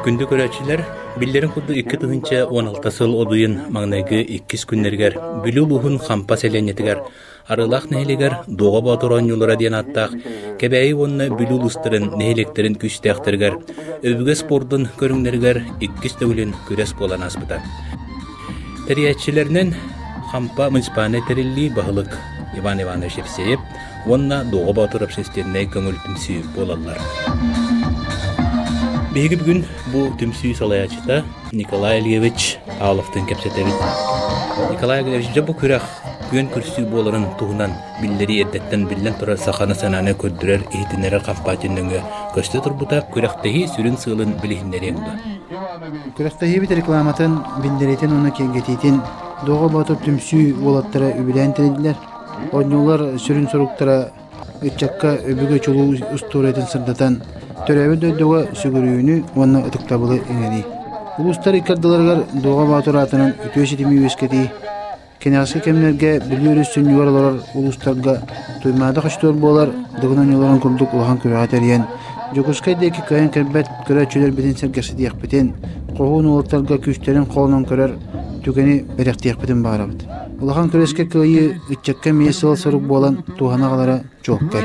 Күндү көрәчилер биллерин курду 2016 сыл одуйын маңнайгы 2 күннергер бүлү лухун хампа селенетигер арылах нехилигер дога батуран юлара диен аттак кебәйи онна бүлү лустырын нехилектерин күстәхтергер өвүгө спордун көрүңнергер 2 төгүлүн күрәс болан аспыта. Терiyatçilerinin хампа муниципальный терилли бахылык Иван Иванович Евсеев онна дога батур общественный көңүл түмсүй болалар. Беги бүгүн бу түмсүй салаячыта Николай Ильевич Аловтун кепсетебит. Николай Ильевич бу күрәх күн күрсүй боларын тугунан биллери эрдеттен биллен тура сахана сананы көддүрөр эйтинере кампатиннөңө көстө турбута күрәхтеги сүрүн сылын билихиннереңди. Күрәхтеги бит рекламатын биллеритен оны кеңгетитин дога батур түмсүй болаттары үбүлән терилдер. Оннолар сүрүн соруктара ычакка өбүгө чулуу устуретин сырдатан төрөбү дөдөгө сүгүрүүнү онна ытыктабылы эңери. Улустар иккардыларгар дога батур атынан үтөситими өскети. Кенясы кемнерге бүлүрүсүн юарлар улустарга туймада кыштор болар дыгынан юларын курдук улахан күрәтерен. Жокускайдеки кайын кербет көрөчүлөр битен сергесидиyak битен когун улуттарга күчтерин колунан көрөр түгени беректиyak битен баарабыт. Улахан көрөскө кыйы ычакка месел сорук болан туганагалары жоккай.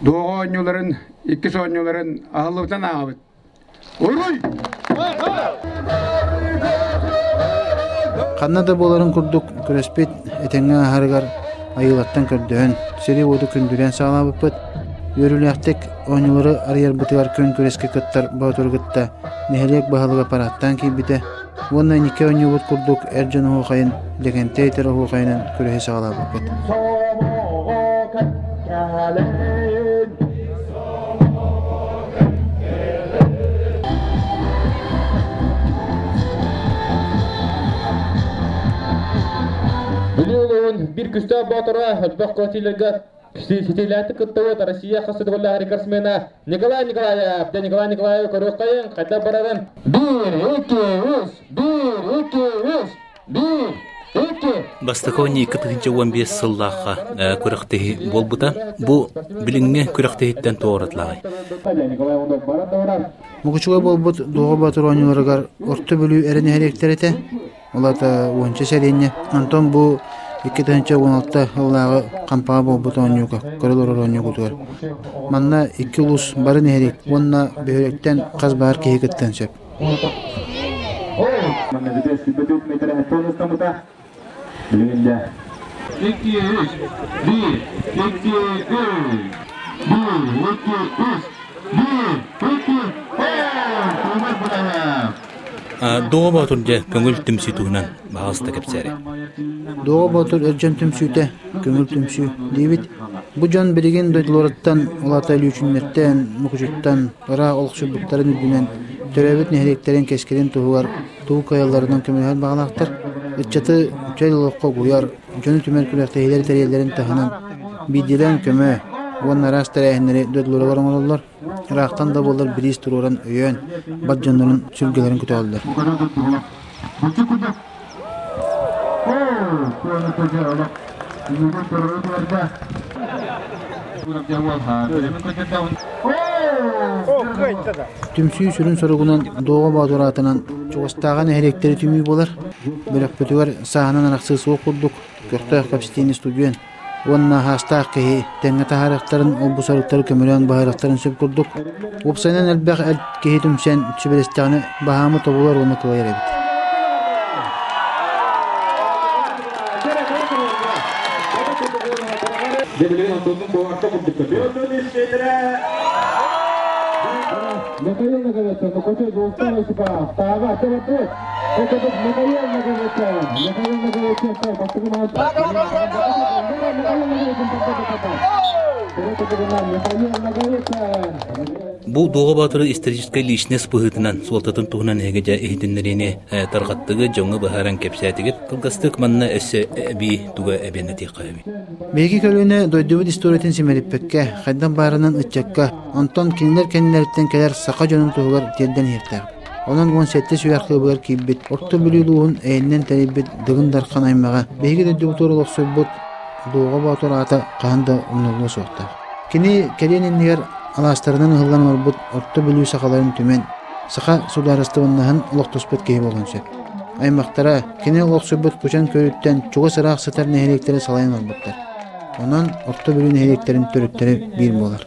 Дога онюларын, 2 онюларын ахылыбытан ағабыт. Орой! Каннада боларын курдук көрөспет этеңе харыгар айылаттан көрдөн сери оду күндүрен саалабыппыт. Өрүләктек онюлары арьер бытыгар көн көрөскө кыттар батургытта нехелек бахалыга параттан кийбите. Онна нике онюлут курдук эржен хоқайын деген тейтер хоқайынан көрөһө саалабыппыт. Bir küstü batıra hıbak kotilirga sitelati kıttı Россия хасыды голла рекордсмена Николай Николаев көрөккайын кайда барарын 1-2-3 Бастакони 2015 сыллаха күрәхтеги болбута бу билиңне күрәхтегиттен тооратлагай. Мукучуга болбут дога батур онюларыгар орто бөлүү эрене херектерете. Олата онча серийне Антон бу 2016 жылдагы кампага болбут онюга көрөлөр онюгутугар. Манна 2 улус барын херек. Онна бөөрөктен казбаар кегеттен сөп. Дога батурда көңүл түмсүй тугунан багыста кепсери. Дога батур эржен түмсүйте көңүл түмсүй дейбит. Бу жан билген дойлораттан улата илүүчүннөртен мукжуттан ара олкшубуктарын үдүнөн төрөбөт нехлектерин кескерин тугугар туу каяларынан көмөлөр багалактар. Иччаты чөйлөккө гуяр жөнү түмөр күрәктейлер терелерин таханан бидилен көмө Онна растарайнери дөдлөрөөр оңололор. Рактан да болор бирис туруран өйөн баджандырын сүлгелерин күтөлдүр. Түмсүй сүрүн соругунан дога бадуратынан чугастаган эректери түмүй болар. Бирок бүтүгөр саанан араксыз окурдук. Көктөй капстини студиен. Онна хастак ки тенге тахарактарын обусарыктар көмөлөн байрактарын сөп курдук. Опсайнан элбек эл кехитимсен чүбелестаны баамы тобулар оны кылайрабыт. Бу дога батыры исторический личность быһытынан солтатын тугунан эгеже эхтиннерини таргаттыгы жоңы бахаран кепсәтиге кылгастык манна эсе би туга эбенети кайми. Беги көлүнө дойдубут историятын семериппекке хайдан барынан ычакка Антон кинлерден келер сака жонун тугар терден хертер. Онан 17 сүйәркы бер кибет. Орто билүлүн эйнен терибет дыгын даркан аймага. Беги дойдубут олоксойбут дога батыр ата канда умнулу сокта. Kini kelyenenler alastарынан ыллан орбут орто бүлүү сакаларын түмен сака сударыстыбыннаһын улоктоспут кеһи болгонсу. Аймактара кини улоксубут кучан көрүттен чуга сыраак сатар нехелектери салайын орбуттар. Онон орто бүлүү нехелектерин төрүттери бир болар.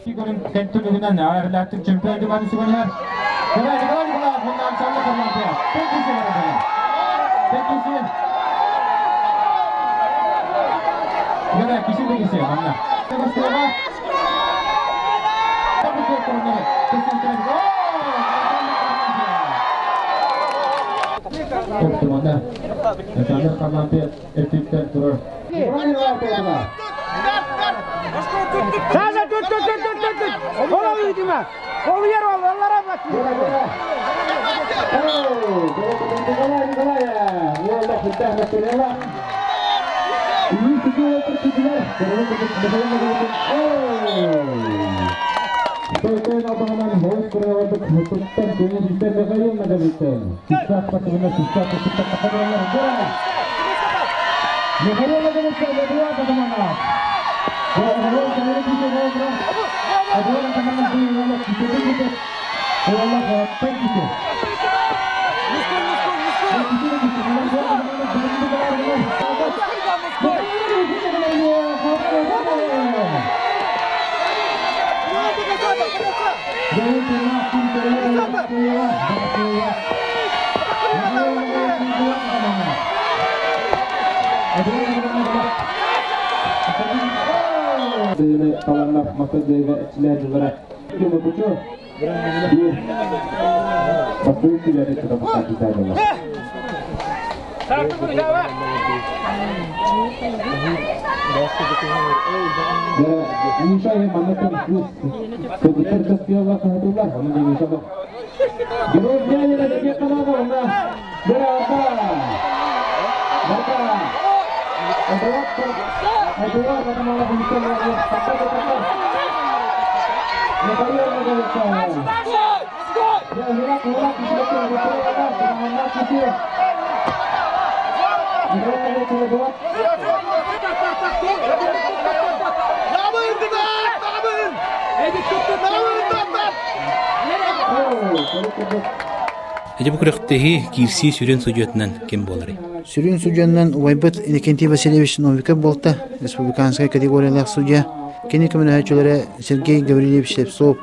Эдеп күрәхтәһи кирси сүрен суҗатынан кем болары? Сүрен суҗаннан Уайбат Иннокентий Васильевич Новиков болта, республиканская категориялах судья. Кини коммуникаторы Сергей Гаврилевич Лепсов,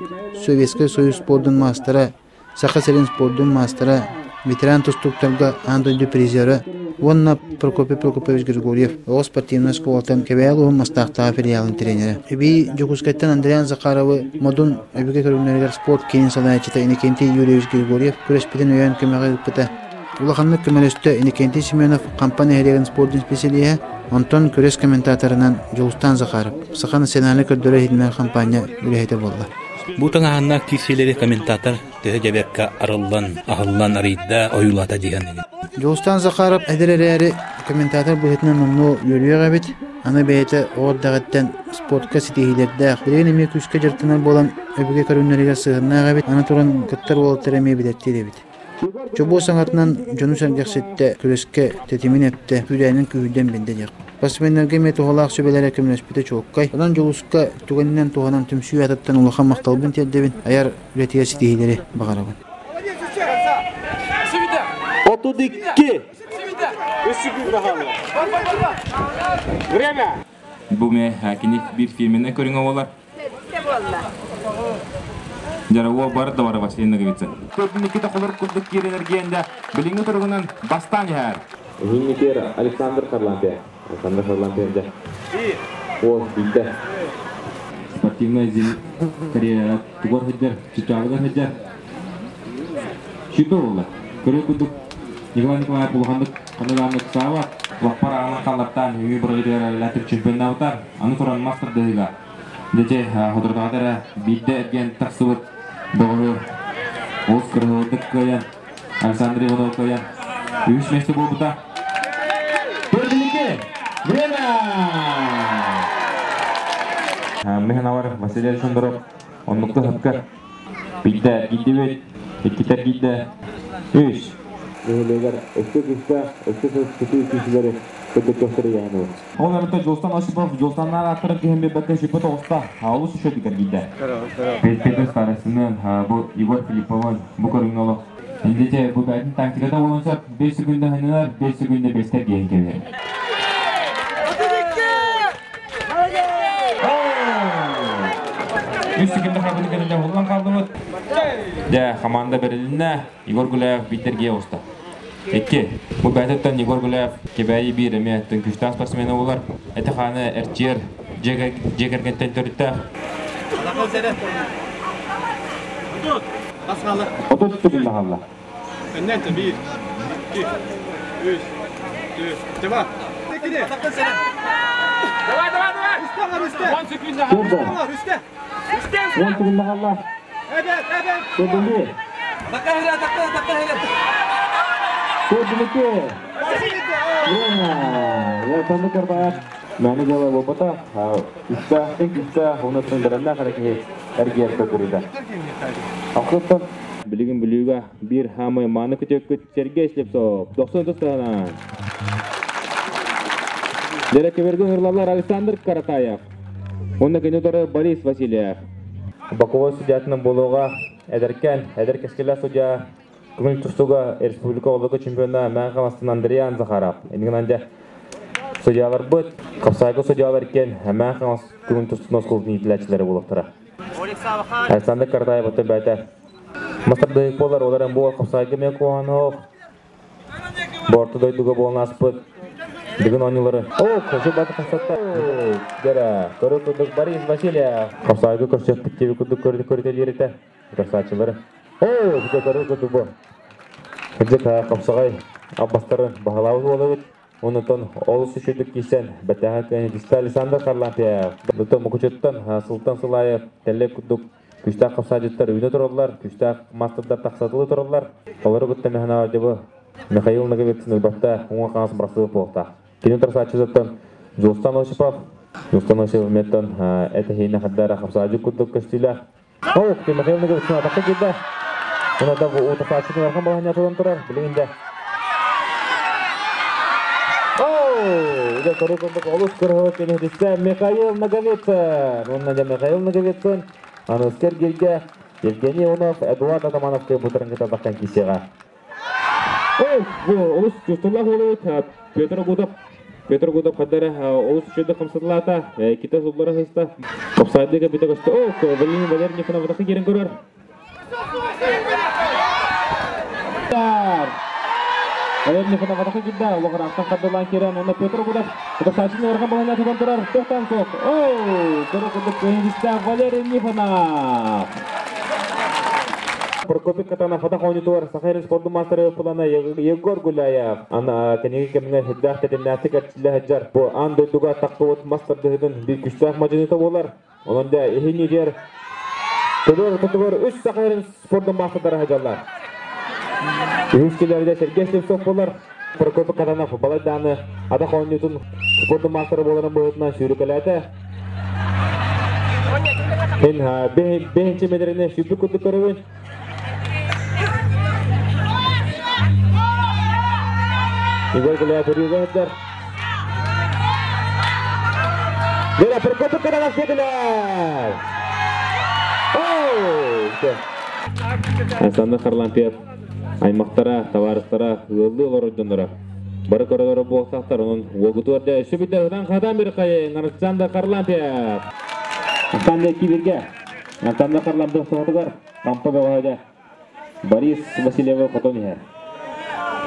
Советский Союз спортын мастера, Саха-Селен спортын мастера, ветеран тустуктарга андойду призеры, Вонна Прокопий Прокопович Григорьев, о спортивной школатан Кевялу мастахта филиалын тренеры. Эби Жокускаттан Андриан Захаровы, Модун Эбике көрүнөргөр спорт кейин салайчыта Иннокентий Юрьевич Григорьев, күреспеден өйөн көмөгө ыппыта. Улаханнык көмөлөстө Иннокентий Семенов компания хереген спорттун специалия, Антон көрес комментаторынан Жолустан Захаров, Саха национальный көрдөрө хидмет компания үлехете болду. Бу таңаһынна кирселери комментатор төһө жабекка арыллан, ахыллан арыйда оюлата дигән. Жолустан Захаров әдерәре комментатор булетнан онно йөрүгә бит. Аны бәйте ордагыттан спортка ситеһиләрдә хирен эме күскә жыртынар болан өбүгә көрүннәргә сыгыннага бит. Аны туран кыттар болыптыр эме билетти бит. Чобо саңатынан жону сәргәксетте күрескә тетимин әпте күрәнең күдән бенде як. Басменнәргә метохолак сөбәләре көмнәспите чоккай. Анан жолуска туганнан туганан түмсү ятаттан улахан макталбын тәддебин. Аяр үләтия ситеһиләре багарабын. 32. Время. Бу ме хакини бир фильмне көрүнгө болар. Жароо бар да бар башлыйны гыбыца. Төрдүнүкте холор курдук киренергенде билиңи тургунан бастан яар. Винникер Александр Харлампе. Александр Харлампе. О, бите. Спортивная зил карьера тугар хеджер, чичалга хеджер. Шитола. Көрөкүдүк Николай Николаев булгандык каналандык саба вакпар аны калаттан үйү биргелер латып чемпионаттар аны туран мастер дыга. Дете ходордагара бидде ген таксыбыт догу Оскар Hodыккаян Александр Ивановкаян үч месте болбута. Төрдүнүкке время. Механавар Василий Александров оннукта хапка бидде гиддебет экитер гидде үч. Нелегер өксөз кишилери Күдік көстері яғын ол. Ол әріті Жолстан Ашипов, Жолстаннан аттырып кейінбе бәкке шипеті оста ауыз үшедікер дейді. Петр Старасының, бұл Егор Филипповын, бұл көріңін олық. Ендете бұл бәйтін тактикада болынсақ, 5 секунда хынылар, 5 секунда 5-тер кейін келер. 3 секунда қабылы кәнінде олған қалдымыз. Команда беріліне Егор Гуляев биттерге оста. 2. Бұл бәйтіттен Егор Гуляев кебәйі бір әметтің күштан спортсмені олар. Әті қаны әртер жекергенттен түрітті. Отuz секунда қалды. Önlente 1, 2, 3, 4, devam. Давай. Üste. 10 sekunda kaldı. Üste. 10 секунда қалды. Evet. Көбінде. Dakika hele. Көбіндеке. Таңды көрбайық. Мәні жауы болбата. Үсті, оны тұндырында қарекеге әргер көкіреді. Ақылыптан. Білігін білуге бір хамы маны күтек Сергей Слепцов. 90 тұстығынан. Дәрекке берген ұрлалар Александр Каратаев. Онда кенеторы Борис Васильев. Баковой судьятының болуға әдір кескелі судья күміл тұрсуға республика олығы чемпионы мәңған астын Андреян Захаров. Енген әнде судьялар бұд, қапсайғы судьялар кен мәңған күміл тұрсын осқылдың етіләтшілері болуқтыра. Александр Каратаев өті бәті. Мастырдығы болар оларын бұл қапсайғы мен қуанық. Борты дойдығы болын аспыд. Бүгін ойнылары. Көші баты қасатта. Көрі күдік Борис Васильев. Қапсайғы көрсеттік кебі күдік көрітел ереті. Көрсатшылары. Көрі күдік бұл. Күдік қапсағай аббастары бағалауыз олы өт. Онытын олыс үшідік кейсен. Бәттәға кәнетісті Александр Карлапиев. Бұты мұқычеттен Султан Сулаев. Тәлі күдік. Күштақ қапсайжыттар үйіне тұралар. Күштақ мастырдар тақсатылы тұралар. Олары бұтты мәхана өдебі. Михаил Наговецин ұлбатта оңа қаңыз бұрасығы болта. Кенетар сатшызыттан Жолстан Ашипов. Жолстан Ашипов меттен әті хейіне қаддара қапсайжы күдік көстілі. Михаил Наговецин атаққа келді. Оны да оты сатшының арқан балғаны атудан тұрар. Білігінде. Үйде көрі күндік олыс көрі кенетісті Михаил Наговецин. Онынан да Михаил Наговецин. Анускер Герге, Евгений Онов, Эдуард Атаманов кеп бұтырын кетардақтан кесеға. Олыс жүстірлақ олуыт, Петр Гудов қадары олыс үшеді қымсыдылата, кита зұлбары хыста. Қапсайды кепеті көсті. Валерий Валерьевна бұтақы керін көрір. Валерий бұтақы келді, олығыр ақтан қадырлан керін, оны Петр Гудов сачының орған балайна тұдан тұрар. Тоқтан соқ. Көрі күдік көйіндісті Валерий Нифонов. Прокопик Катанов атақ ойнытуар Сахарин спорты мастері пулана Егор Гуляев. Ана кенеге кемінен хеддақ тәтімні әтік әртшілі әджар. Бұл ан дойдуға тақпы от мастердығыдың бір күштақ мажыныты болар. Онында ехін егер тұтығыр 3 Сахарин спорты мастerdары әджалар. Үйінскелерде Сергей Слепцов болар. Прокопик Катанов балайданы атақ ойнытын спорты мастері боларын бұғытынан шүрікіләді. Мен бейінші медеріне шүпі күдік көрігін. Егор Гуляев үрігі әддер. Дера Прокопик Катанов кетілер. Александр Карлапиев аймақтара, товарыстара, ғылды олар Бары көрілері болсақтар, оның оғыты өрді. Шүбіді ғыдан қадан бір қайын Александр Карлапиев. Ақтанды киберге. Александр Карлапиев соғытығар. Кампы бәғайды. Борис Васильев қотон ер.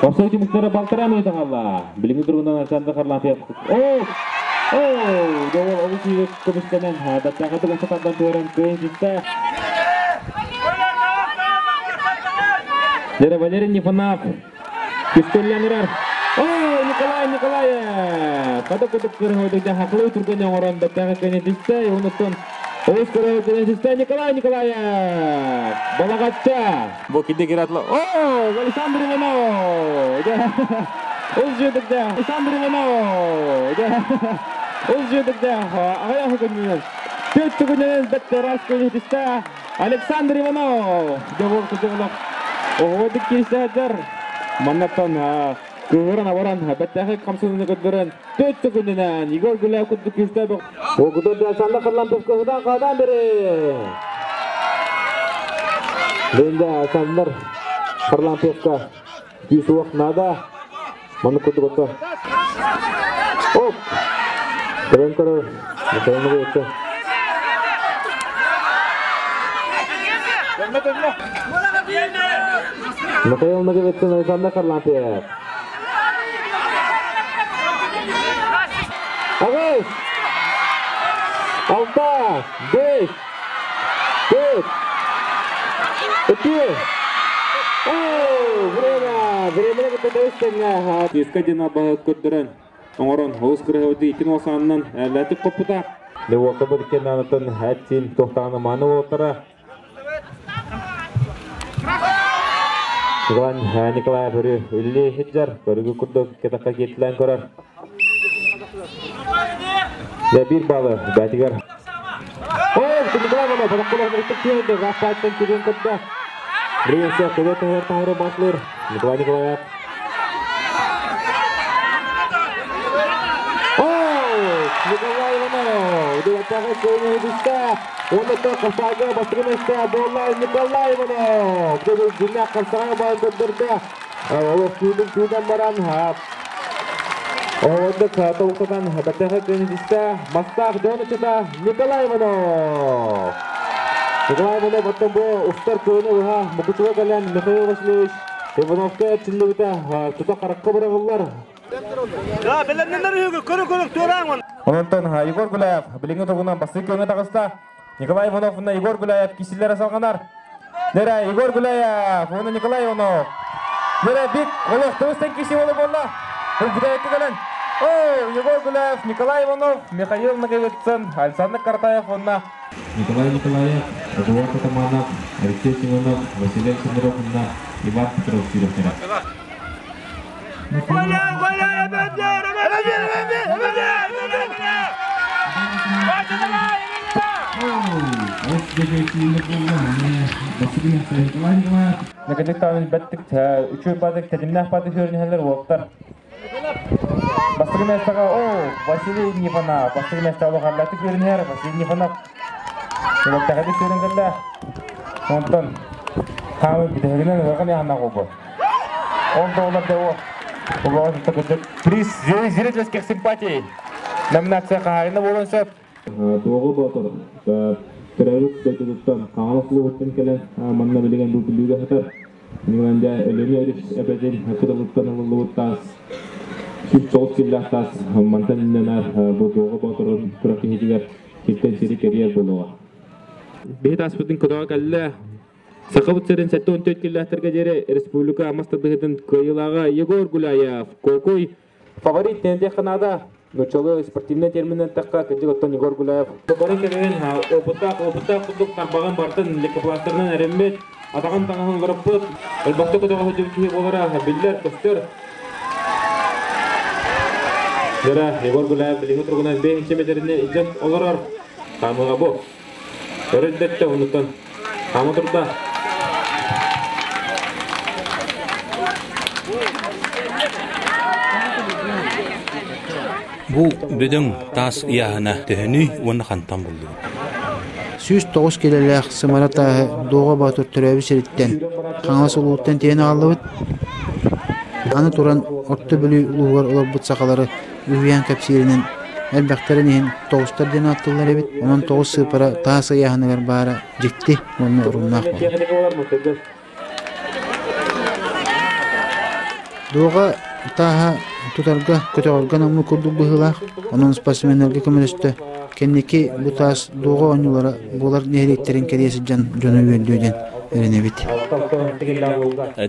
Қапсау теміктері балтыра мейді қалла. Біліңі тұрғындан Александр Карлапиев. Доғыл олыс үйі көмістенен. Даттағыды ғысықандан көрін көйін жүсті. Дері Валерий Нифонов. Күстеллен ұрар. Николаев. Қады күдік көрін өйдікте хақылы түргенен орын даттағы көйін жүсті. Оныттың Олыс көрі көйін жүсті Николаев. Балағатша. Бұл кеде кератлы. Александр Иванов. Ол жөдікті. Александр Иванов. Ол жөдікті. Ағаяқы көйінен. Төт түгінен бәтті рас көйін жүсті. Александр Иванов. Дебол күдігілік. Оғыдық келісті әдір. Маннаттан Kıvıran avaran betteki kamsızını götüren 4 sekundundan Igor Gulayev kutu küste bak. O kutu dersanla kırılan pefkasıdan kadan biri. Bende asanlar kırılan pefka. Küsü vaknada. Manı kutu. Hop. Kırın kırır. Mükemmel geçti. Mükemmel geçti. Asanlar kırılan pefka. Ağız 6 5 4 2 Времени көтөстеңе Ескадина багы көттөрөн оңорон хоус кырыгы итин осаннан латып копута Левота биркен анатын хатсин токтаны маны болтара Николай Бүрі үлі хиджар көрүгү курдук кетакка кетилен көрөр Bir balı, Batigar. Николай Иванов, подаққылық мүрттік түйенді, ғафаттың кеден күтті. Біренсе, көбет тәңір таңыры басылыр. Николай. Николай Иванов, үділеттағы көйіне үдісті. Онықты қырсағы бастырын өсті. Болай Николай Иванов. Көбі дүнне қырсағы бағы көндірді. Олық күйдің баран. Оғындық толықтан бәттәғі көндісті. Мастақ жонычыда Николай Иванов. Николай Иванов аттан бұл ұстар көйіні ұға мұқытыға кәлен Михаил Васильевич Ивановқа түнлігіде тұта қараққа бұрағылар. Онынтын Егор Гуляев біліңі тұрғынан басы көңі тағыста. Николай Ивановна Егор Гуляев кесілері салғанар. Нері Егор Гуляев, оны Николай Иванов. Нері бик олық тұғыстан кесі олы болла. Бұл бұдайыққа кәлен. Егор Гуляев, Николай Иванов, Михаил Наговицын, Александр Картаев, онна. Николай Николаев, Эдуард Атаманов, Алексей Симонов, Василий Александров, онна, Иван Петров, Сирохтера. Наконец-то бәттік үші бадық, тәдімнәқ бадық өрінәлер олықтар. Бастығы мәстіға, Василий Нифонов, бастығы мәстіға олығарлаты көрінер, Василий Нифонов. Олықтағады көрінгілі. Онтын, қамы бітігінен өғын яғына қобы. Онда оларды олағызды көздік. Приз, зрительских симпатий. Номинация қағарына болын сөп. Тоғы батыр, түрәлік көтіліктен қағылықлы өттен келен, манна білеген бұл білуге қатар. Нигеланде өлемі өріш әбәден қытылықтан ұлы өттаз. Сүт соғыз келлақтас, мантан инненар бұл тоғы батырын тұрақы хетігер кеттен сері керияр болуға. Бейт аспытын күдаға кәлі Сақабыт сәрін сәтті 14 келләхтерге жері республика амастырдығыдың көйілаға Егор Гуляев, Кокой фаворит нәнде қанада. Нучалы спортивный терминен таққа кәдік оттан Егор Гуляев. Барын кәлеген опытақ құдық тарбаған бартын лекопластырынан әрімбет, атаған таңығын ғырыппыт, әлбақты күдаға хүдімтігі болара білдер, көстер. Жара, Егор Гуляев біліңі тұрғынан 5-ші метріне иджен оларар. Қамыға бұл. Өрілдетті ұнықтан. Қамы тұрда. Бу бүдің тас яғына төхіні оны қантан болды. Сүз 9 келелек сымаратағы доға батыр түрәбі серіттен қаңасы ұлуыттан тені алыбыт. Аны туран орты білі ұлуғар олар бұт сақалары үйен кәпсерінен әлбәқтері нейін 9-тар ден аттылар әбет. Онан 9 сыпара тасы яғынығар бары жетті, оны ұрыннақ болды. Доға таға Тутарга көтөгөлгөн амны курдук быһылах, онун спортсмендерге көмөлөстө. Кеннеки бу тас дого оңулары булар неректерин кереси жан жөнө бөлдүүдөн эренебит.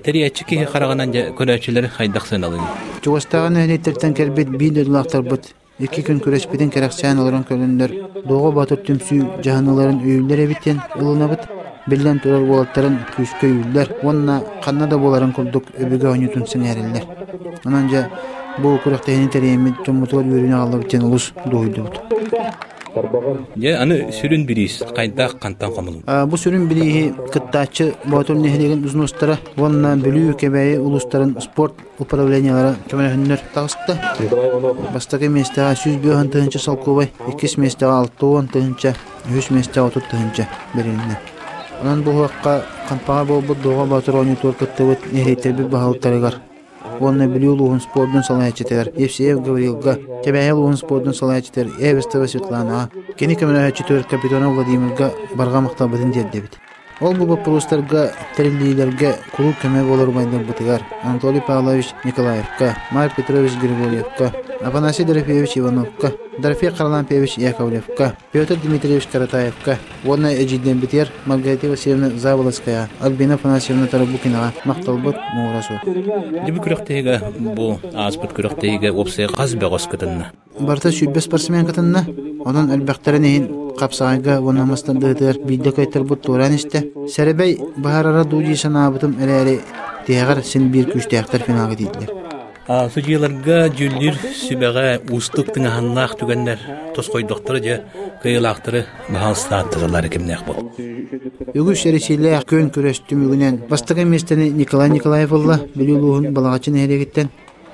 Териячки караганан көрөчүлөр хайдаксын алын. Чугастаган неректерден кербет бидөлактар бут. 2 күн көрөспеден керексен олорон көлөндөр. Дого батыр түмсү жаһаналарын өйүлөр эбиттен ылынабыт. Билен турар болаттарын күскө үйүлөр. Онна канада боларын курдук өбөгө оңутун сенерелер. Анан жа бу курактайын тереми томутур үрүнө алып жен улус дойду. Я аны сүрүн бирис кайдак кантан камылын. Бу сүрүн билиһи кыттачы ботул нехлеген узнустара, вонна билүү кебей улустарын спорт управлениялары көмөлөннөр тагысты. Бастагы местага 100 тыгынча салкубай, 2 местага 6 тыгынча, 100 местага 30 тыгынча берилди. Анан бу вакытка кампага болбут дого батыр ойнутур кыттыбыт нехлеттерби баһалыктарыгар. Онна билүүлугун спорттун салаячытыр. Евсеев Гаврилга, Кебяйлугун спорттун салаячытыр. Эвестова Светлана, кени көмөлөчүтөр капитана Владимирга барга мактабытын дедебит. Ол бу вопростарга терилилерге клуб көмөк болор байдар бутыгар. Анатолий Павлович Николаевка, Марк Петрович Григорьевка, Афанасий Дорофеевич Ивановка, Дорофей Харлампьевич Яковлевка, Петр Дмитриевич Каратаевка, Вонна Эджиден Битер, Маргарита Васильевна Заволоцкая, Альбина Афанасьевна Тарабукина, Макталбот Мурасу. Дибу күрөктеге бу аспыт күрөктеге опсай каз бегос кытынна. Барта сүббес спортсмен кытынна, онун албактарын капсайга вонамастан дытыр бидде кайтыр бут туран исте. Серебей баһарара дужи санабытым элери тегер син бир күчтәктер финалга дийлер. Судьяларга жүлдер сүбәгә устыктың ханнак түгәннәр тоской докторы же кыйлактыры баһалстаттыгылар кимнәк бу. Югуш шәрәсиле көн көрәстү мүгенән бастагы местәне Николай Николаевлла билүүлүгүн балагачын әрегеттен.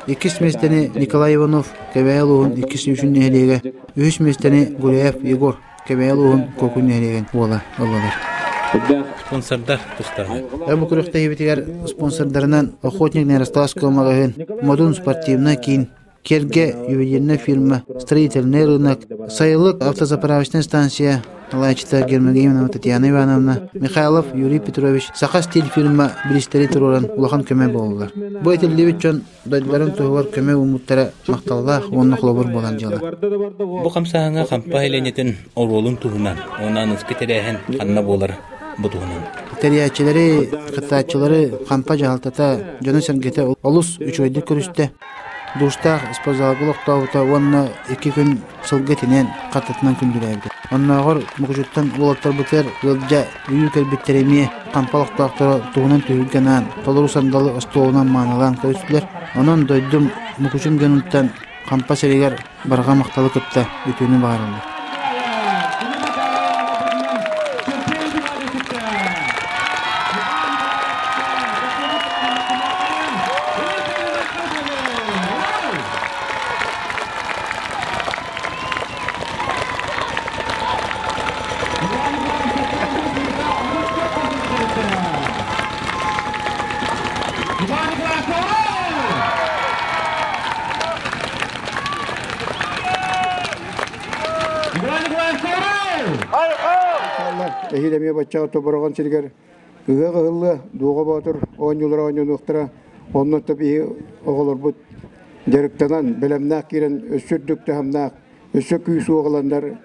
2 местәне Николай Иванов Кебяйлугун 2-3 нәһлеге, 3 местәне Гуляев Егор Кебяйлугун кокун нәһлеген була алалар. Спонсордар тустарны. Бу күрәктә ебетигәр спонсордарынан охотник Нерастаского магазин, Модун спортивный кин, Керге ювелирная фирма, строительный рынок, Сайлык автозаправочная станция, Лачта Гермогенова Татьяна Ивановна, Михайлов Юрий Петрович, Саха стиль фирма Бристери Туроран улахан көмө болдылар. Бу этилдебичон дайдларын тугар көмө умуттара макталлах онны хлобор болан жала. Бу камсааңа кампа эленетин оролун туһунан, онан искетерәһен ханна болар бу туһунан. Терячелери, кытачылары кампа жалтата, жана сергете олус 3 ойды көрүстө. Душта спазалгылык таута онна 2 күн сылгетинен катытынан күндүрәбди. Оннагыр мукжуттан улаттар бутер ылжа үйү келбеттереме кампалык тактары тугунан түйгенан толору сандалы остолунан маналан көстүлөр. Онон дойдум мукжун гөнүттан кампа серегер барга макталы кытта үтүнү баарылды. Эхилеме бача отоборгон сиргер ыга гылы дуга батыр оңюлар оңюнуктара оннот таби оголорбут деректанан белемнак кирен өсүрдүктө хамнак өсө күйсү оголандар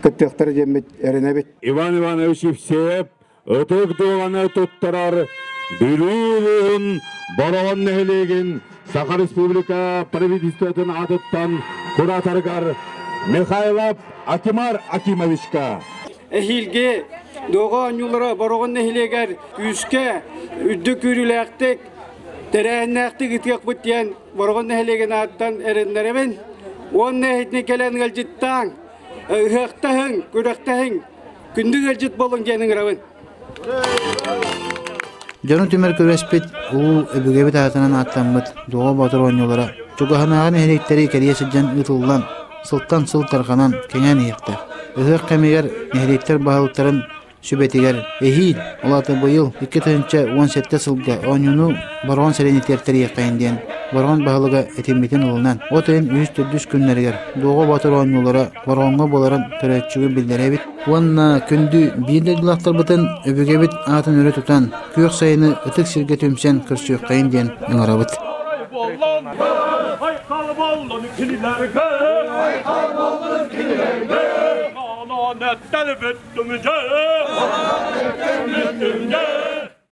кыттыктар жемет эренебит. Иван Иванович Евсеев өтөк дуганы туттарар билүүн борон нелеген Саха Республика правительствотун атыттан куратаргар Михайлов Акимар Акимовичка. Эхилге доға оңюлара борон нехилегер күскә үдді күріләқтік тәрәннәқтік үткек бұттиян борон нехилеген аттан әріндерімен он нәхетіне кәлән ғалжыттан ұғықтағын, күріқтағын күнді ғалжыт болын жәнің рауын. Жаны түмер көрәспет ол өбігебет атынан аттанбыт доға батыр оңюлара. Чуғаханағын әректері кәриясыджан ұтылдан сылттан сылтарғанан кәңән еқті. Ыгык кемигер нехлеттер баһалыктарын сүбетигер эхил олаты быйыл 2017 сылга оңюну барган серенитертер якайынден барган баһалыга этимитен улунан отын 104 күннәргер дого батыр оңюлара барганга боларын төрөчүгө билдеребит. Онна күндү бийлеглактар бутан өбөгебит атын өрө тутан көк сайыны ытык сирге төмсен кырсык кайынден ыңарабыт.